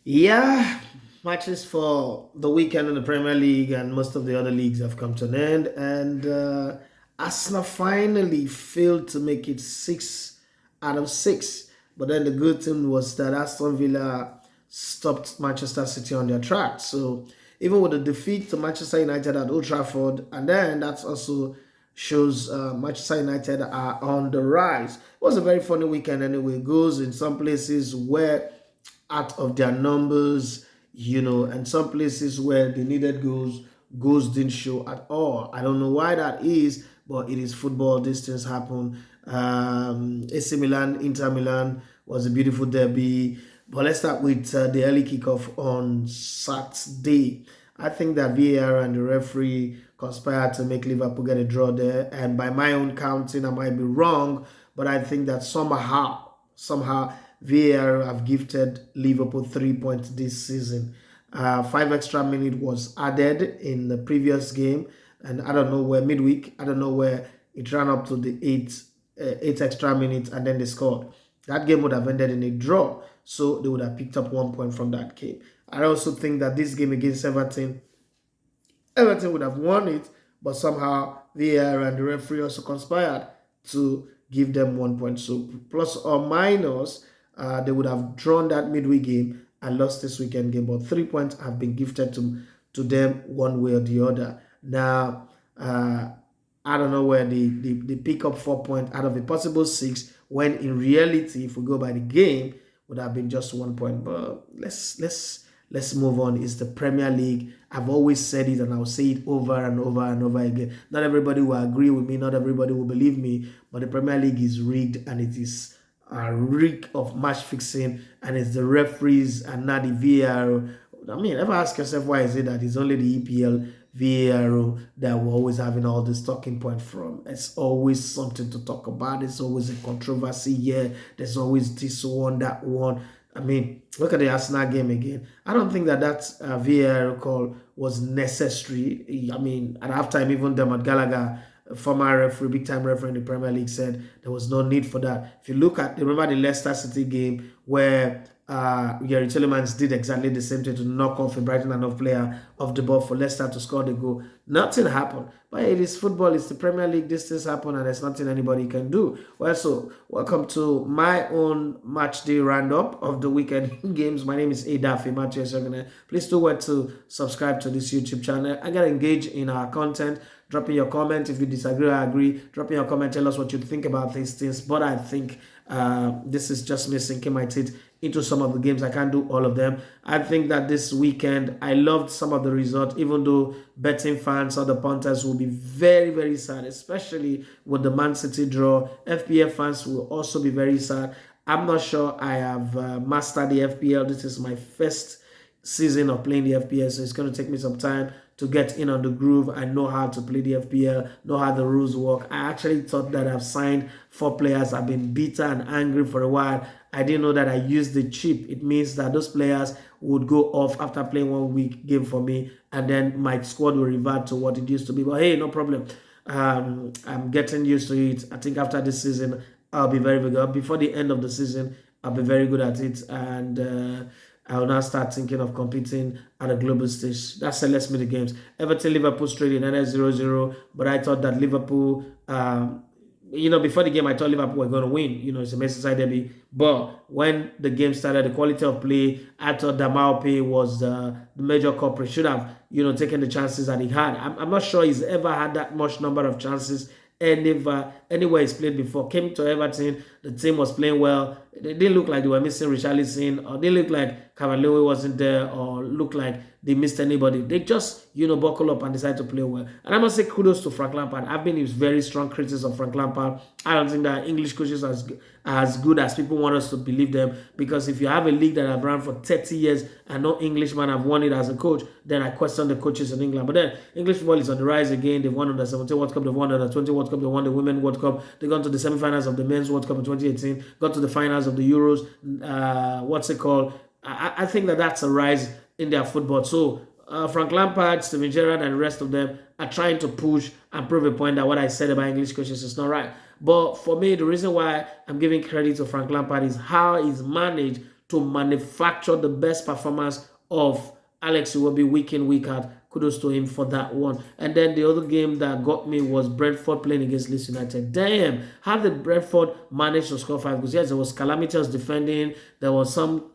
Yeah, matches for the weekend in the Premier League and most of the other leagues have come to an end, and Arsenal finally failed to make it 6 out of 6. But then the good thing was that Aston Villa stopped Manchester City on their track. So even with the defeat to Manchester United at Old Trafford, and then that also shows Manchester United are on the rise. It was a very funny weekend anyway. Goals in some places where out of their numbers, and some places where they needed goals didn't show at all. I don't know why that is, but it is football. These things happen. AC Milan, Inter Milan was a beautiful derby. But let's start with the early kickoff on Saturday. I think that VAR and the referee conspired to make Liverpool get a draw there. And by my own counting, I might be wrong, but I think that somehow VAR have gifted Liverpool 3 points this season. 5 extra minutes was added in the previous game, and I don't know where midweek. I don't know where it ran up to the eight extra minutes, and then they scored. That game would have ended in a draw, so they would have picked up 1 point from that game. I also think that this game against Everton would have won it, but somehow VAR and the referee also conspired to give them 1 point. So plus or minus, they would have drawn that midweek game and lost this weekend game. But 3 points have been gifted to them one way or the other. Now, I don't know where they pick up 4 points out of a possible six, when in reality, if we go by the game, would have been just 1 point. But let's move on. It's the Premier League. I've always said it and I'll say it over and over and over again. Not everybody will agree with me, not everybody will believe me, but the Premier League is rigged, and it is a rig of match fixing, and it's the referees and not the VAR. I mean, ever ask yourself, why is it that it's only the EPL VAR that we're always having all this talking point from? It's always something to talk about. It's always a controversy. Yeah, there's always this one, that one. I mean, look at the Arsenal game again. I don't think that VAR call was necessary. I mean, at halftime, even Dermot Gallagher, a former referee, big time referee in the Premier League, said there was no need for that. If you look at, remember the Leicester City game where Gary Tillemans did exactly the same thing to knock off a Brighton and Hove player off the ball for Leicester to score the goal. Nothing happened. But it is football, it's the Premier League, these things happen, and there's nothing anybody can do. Well, so welcome to my own match day roundup of the weekend games. My name is Adafi Matthew. Please do well to subscribe to this YouTube channel and get engaged in our content. Drop in your comment if you disagree or agree. Drop in your comment, tell us what you think about these things. But I think this is just me sinking my teeth into some of the games. I can't do all of them. I think that this weekend, I loved some of the results, even though betting fans or the punters will be very, very sad, especially with the Man City draw. FPL fans will also be very sad. I'm not sure I have mastered the FPL. This is my first season of playing the FPL, so it's going to take me some time to get in on the groove. I know how to play the FPL, know how the rules work. I actually thought that I've signed 4 players. I've been bitter and angry for a while. I didn't know that I used the chip. It means that those players would go off after playing 1 week game for me, and then my squad will revert to what it used to be. But hey, no problem. I'm getting used to it. I think after this season, I'll be very, very good. Before the end of the season, I'll be very good at it, and I will now start thinking of competing at a global stage. That's it. Let's meet the games. Everton, Liverpool straight in, ended 0-0. But I thought that Liverpool, before the game, I thought Liverpool were going to win. It's a Merseyside derby. But when the game started, the quality of play, I thought that Maupe was the major culprit. Should have, taken the chances that he had. I'm not sure he's ever had that much number of chances anywhere he's played before. Came to Everton, the team was playing well. They didn't look like they were missing Richarlison, or they looked like Cavalier wasn't there, or looked like they missed anybody. They just, buckle up and decide to play well. And I must say kudos to Frank Lampard. I've been a very strong critic of Frank Lampard. I don't think that English coaches are as good as people want us to believe them, because if you have a league that have run for 30 years and no Englishman have won it as a coach, then I question the coaches in England. But then English football is on the rise again. They've won under 17 World Cup, they've won under 20 World Cup, they won the Women World Cup, they gone to the semi-finals of the Men's World Cup in 2018, got to the finals of the Euros. I think that that's a rise in their football. So Frank Lampard, Steven Gerrard, and the rest of them are trying to push and prove a point that what I said about English coaches is not right. But for me, the reason why I'm giving credit to Frank Lampard is how he's managed to manufacture the best performance of Alex Iwobi week in, week out. Kudos to him for that one. And then the other game that got me was Brentford playing against Leeds United. Damn, how did Brentford manage to score 5 goals? Yes, there was calamitous defending. There was some,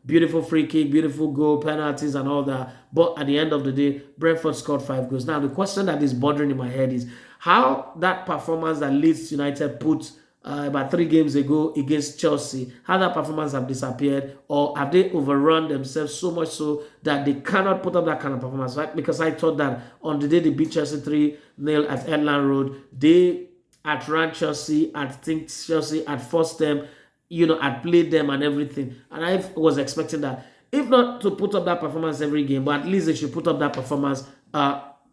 beautiful free kick, beautiful goal, penalties and all that. But at the end of the day, Brentford scored 5 goals. Now, the question that is bothering in my head is how that performance that Leeds United put about 3 games ago against Chelsea, how that performance have disappeared, or have they overrun themselves so much so that they cannot put up that kind of performance, right? Because I thought that on the day they beat Chelsea 3-0 at Elland Road, they outran Chelsea, Chelsea had forced them, had played them and everything. And I was expecting that, if not to put up that performance every game, but at least they should put up that performance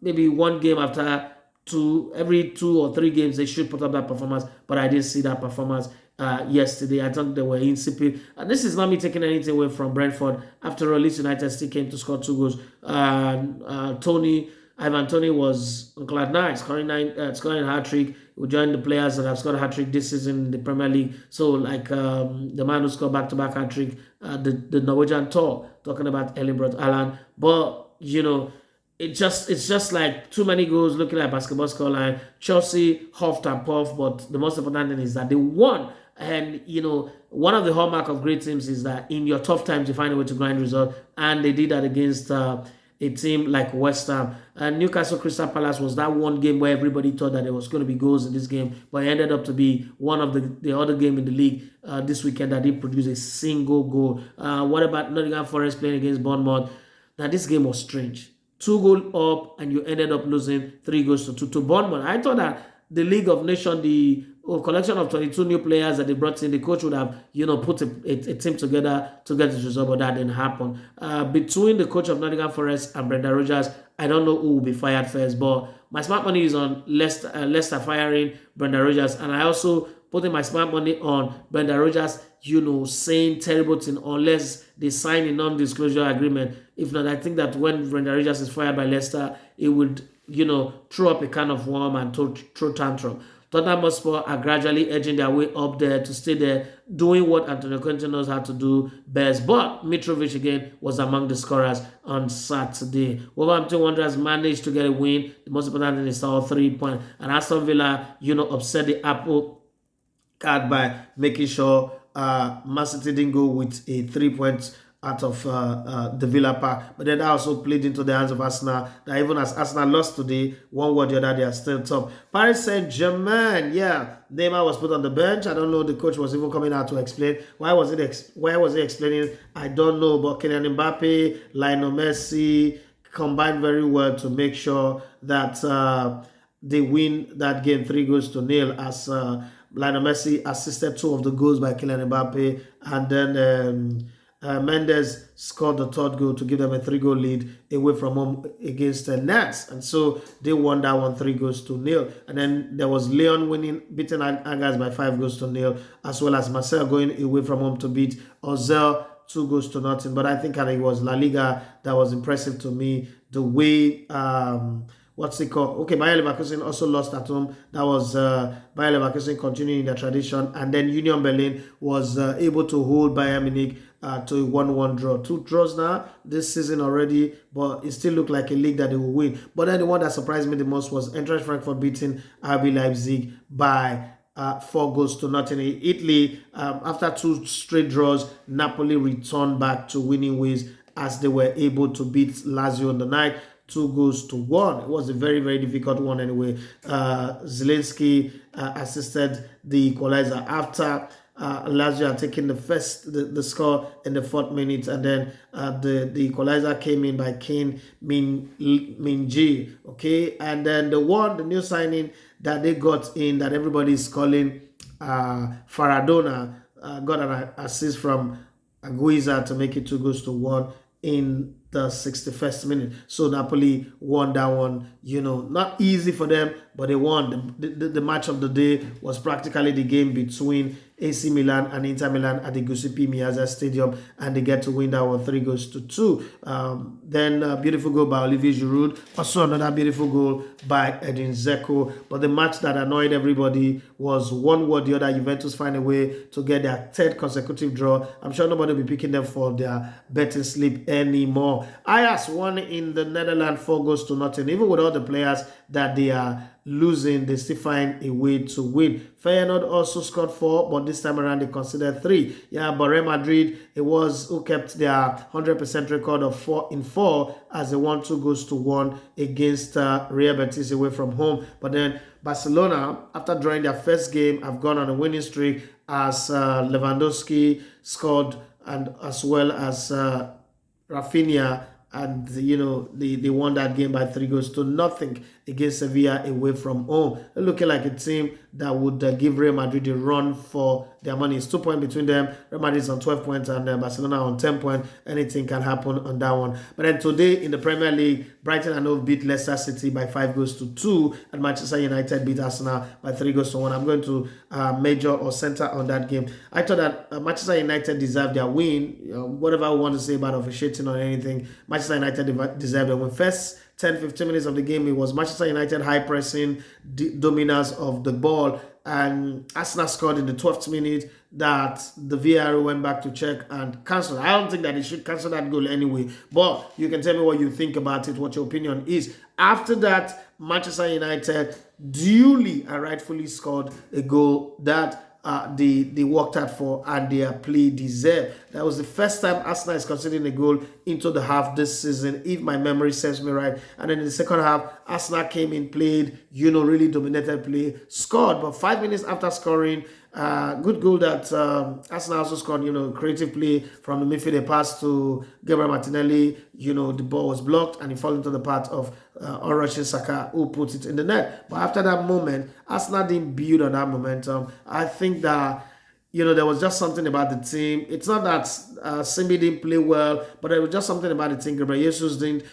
maybe one game after every 2 or 3 games they should put up that performance, but I didn't see that performance yesterday. I thought they were insipid. And this is not me taking anything away from Brentford. After all, Leeds United still came to score 2 goals. Ivan Toney was on cloud 9, scoring a hat-trick. We joined the players that have scored a hat-trick this season in the Premier League. So, like the man who scored back-to-back hat-trick, the Norwegian tour, talking about Erling Braut Haaland. But, it's just like too many goals looking at basketball scoreline. Chelsea huffed and puffed, but the most important thing is that they won. And, one of the hallmark of great teams is that in your tough times, you find a way to grind results. And they did that against a team like West Ham. And Newcastle Crystal Palace was that one game where everybody thought that there was going to be goals in this game, but it ended up to be one of the other game in the league this weekend that didn't produce a single goal. What about Nottingham Forest playing against Bournemouth? Now, this game was strange. 2 goals up, and you ended up losing 3 goals to 2 to Bournemouth. I thought that the League of Nations, the collection of 22 new players that they brought in, the coach would have, put a team together to get this result, but that didn't happen. Between the coach of Nottingham Forest and Brendan Rodgers, I don't know who will be fired first, but my smart money is on Leicester firing Brendan Rodgers, and I also putting my smart money on Brendan Rodgers, saying terrible thing unless they sign a non-disclosure agreement. If not, I think that when Brendan Rodgers is fired by Leicester, it would, throw up a can of worm and throw tantrum. Tottenham Hotspur are gradually edging their way up there to stay there, doing what Antonio Conte knows how to do best. But Mitrovic again was among the scorers on Saturday. Wolverhampton Wanderers managed to get a win. The most important thing is all 3 points. And Aston Villa, upset the apple card by making sure Man City didn't go with a 3 points out of the Villa Park. But then that also played into the hands of Arsenal. That even as Arsenal lost today, one way or the other, they are still top. Paris Saint-Germain, Neymar was put on the bench. I don't know. The coach was even coming out to explain. Why was he explaining? I don't know. But Kylian Mbappe, Lionel Messi combined very well to make sure that they win that game 3-0 as Lionel Messi assisted 2 of the goals by Kylian Mbappe, and then Mendes scored the 3rd goal to give them a 3-goal lead away from home against Nets, and so they won that one 3-0. And then there was Leon beating Angers by 5-0, as well as Marseille going away from home to beat Ozel 2-0. But I think it was La Liga that was impressive to me. The way what's it called? Okay, Bayer Leverkusen also lost at home. That was Bayer Leverkusen continuing their tradition. And then Union Berlin was able to hold Bayern Munich to a 1-1 draw. 2 draws now this season already, but it still looked like a league that they will win. But then the one that surprised me the most was Eintracht Frankfurt beating RB Leipzig by 4-0 in Italy. After 2 straight draws, Napoli returned back to winning ways as they were able to beat Lazio on the night. 2-1. It was a very, very difficult one anyway. Zelensky assisted the equalizer after Lazio had taken the score in the 4th minute, and then the equalizer came in by Kane Min-ji. Okay, and then the new signing that they got in that everybody is calling Faradona got an assist from Aguiza to make it 2-1 in the 61st minute. So Napoli won that one. Not easy for them, but they won. The match of the day was practically the game between AC Milan and Inter Milan at the Giuseppe Meazza Stadium, and they get to win that one 3-2. Then a beautiful goal by Olivier Giroud. Also another beautiful goal by Edin Dzeko. But the match that annoyed everybody was one word the other. Juventus find a way to get their third consecutive draw. I'm sure nobody will be picking them for their betting slip anymore. Ajax won in the Netherlands 4-0. Even with all the players that they are losing, they still find a way to win. Feyenoord also scored 4, but this time around they considered 3. Yeah, but Real Madrid, it was who kept their 100% record of 4-4 as they won 2-1 against Real Betis away from home. But then Barcelona, after drawing their first game, have gone on a winning streak as Lewandowski scored, and as well as Rafinha, and they won that game by 3-0 against Sevilla away from home. They're looking like a team that would give Real Madrid a run for their money. It's 2 points between them. Real Madrid is on 12 points and Barcelona on 10 points. Anything can happen on that one. But then today in the Premier League, Brighton and Hove beat Leicester City by 5-2, and Manchester United beat Arsenal by 3-1. I'm going to major or center on that game. I thought that Manchester United deserved their win. Whatever I want to say about officiating or anything, Manchester United deserved their win. First 10-15 minutes of the game, it was Manchester United high pressing, dominance of the ball, and Arsenal scored in the 12th minute that the VAR went back to check and cancelled. I don't think that they should cancel that goal anyway, but you can tell me what you think about it, what your opinion is. After that, Manchester United duly and rightfully scored a goal that they worked hard for and their play deserved. That was the first time Arsenal is conceding a goal into the half this season, if my memory serves me right. And then in the second half, Arsenal came in, played, really dominated play, scored. But 5 minutes after scoring, good goal that Arsenal also scored, creative play from the midfield, a pass to Gabriel Martinelli. The ball was blocked and it fell into the path of Orochi Saka, who put it in the net. But after that moment, Arsenal didn't build on that momentum. I think that there was just something about the team. It's not that Simbi didn't play well, but there was just something about the team. Gabriel Jesus didn't,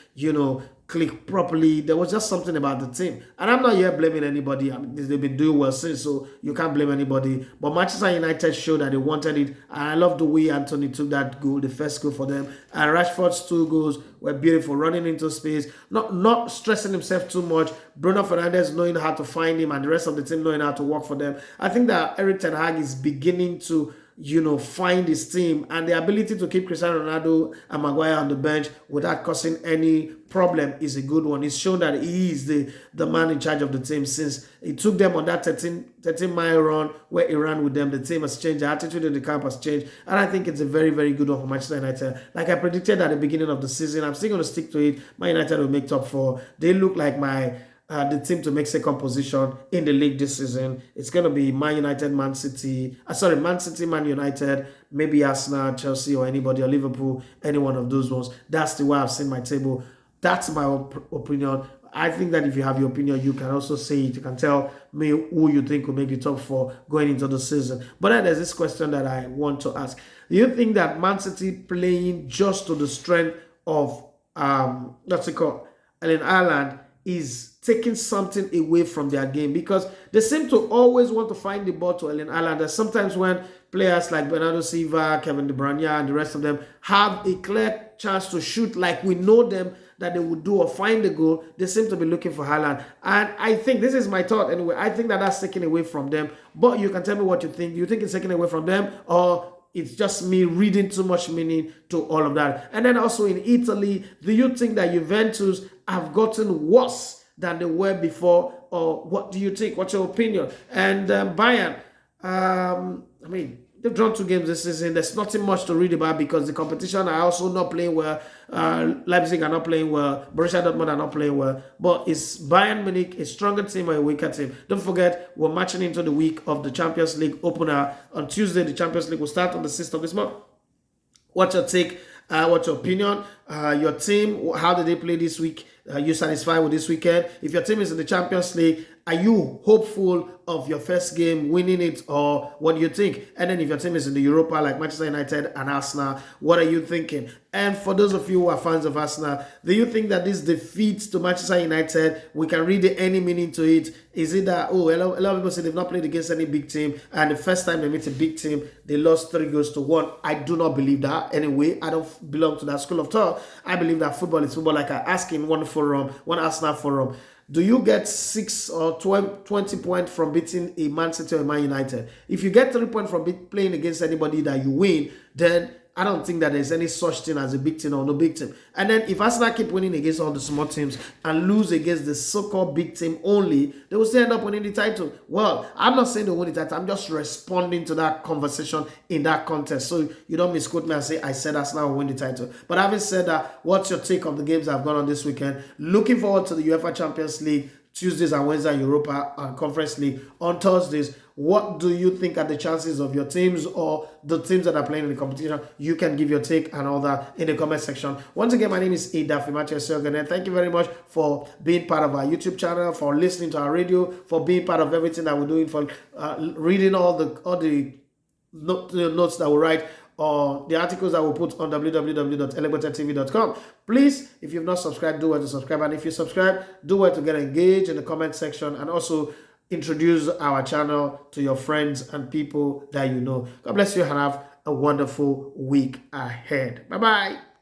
click properly. There was just something about the team. And I'm not here blaming anybody. They've been doing well since, so you can't blame anybody. But Manchester United showed that they wanted it. And I love the way Anthony took that goal, the first goal for them. And Rashford's 2 goals were beautiful, running into space, not stressing himself too much. Bruno Fernandes knowing how to find him and the rest of the team knowing how to work for them. I think that Erik ten Hag is beginning to find his team, and the ability to keep Cristiano Ronaldo and Maguire on the bench without causing any problem is a good one. It's shown that he is the man in charge of the team since he took them on that 13-mile run where he ran with them. The team has changed. The attitude in the camp has changed, and I think it's a very, very good one for Manchester United. Like I predicted at the beginning of the season, I'm still going to stick to it. Man United will make top 4. They look like the team to make second position in the league this season. It's going to be Man United, Man City, Man United, maybe Arsenal, Chelsea, or anybody, or Liverpool, any one of those ones. That's the way I've seen my table. That's my opinion. I think that if you have your opinion, you can also say it. You can tell me who you think will make the top 4 going into the season. But then there's this question that I want to ask. Do you think that Man City playing just to the strength of, Erling Haaland is taking something away from their game? Because they seem to always want to find the ball to Erling Haaland. And sometimes when players like Bernardo Silva, Kevin De Bruyne, and the rest of them have a clear chance to shoot like we know them that they would do or find the goal, they seem to be looking for Haaland. And I think, this is my thought anyway, I think that that's taken away from them. But you can tell me what you think. Do you think it's taken away from them, or it's just me reading too much meaning to all of that? And then also in Italy, do you think that Juventus have gotten worse than they were before, or what do you think? What's your opinion? And Bayern, they've drawn 2 games this season. There's nothing much to read about because the competition are also not playing well. Leipzig are not playing well. Borussia Dortmund are not playing well. But is Bayern Munich a stronger team or a weaker team? Don't forget, we're marching into the week of the Champions League opener. On Tuesday, the Champions League will start on the 6th of this month. What's your take? What's your opinion? Your team, how did they play this week? Are you satisfied with this weekend? If your team is in the Champions League Are you hopeful of your first game winning it, or what do you think? And then if your team is in the Europa like Manchester United and Arsenal, what are you thinking? And for those of you who are fans of Arsenal, do you think that this defeat to Manchester United, we can read any meaning to it? Is it that, oh, a lot of people say they've not played against any big team, and the first time they meet a big team, they lost 3-1? I do not believe that. Anyway, I don't belong to that school of thought. I believe that football is football. Like I asked in one Arsenal forum, do you get 6 or 20 points from beating a Man City or a Man United? If you get 3 points from playing against anybody that you win, then I don't think that there's any such thing as a big team or no big team. And then if Arsenal keep winning against all the small teams and lose against the so-called big team only, they will still end up winning the title. Well, I'm not saying they win the title. I'm just responding to that conversation in that context. So you don't misquote me and say I said Arsenal will win the title. But having said that, what's your take of the games that have gone on this weekend? Looking forward to the UEFA Champions League Tuesdays and Wednesdays, Europa and Conference League on Thursdays. What do you think are the chances of your teams or the teams that are playing in the competition? You can give your take and all that in the comment section. Once again, my name is Ida Fimache. Thank you very much for being part of our YouTube channel, for listening to our radio, for being part of everything that we're doing, for reading all the notes that we write or the articles that we'll put on www.elegbotentv.com. Please, if you've not subscribed, do well to subscribe. And if you subscribe, do well to get engaged in the comment section and also introduce our channel to your friends and people that you know. God bless you and have a wonderful week ahead. Bye-bye.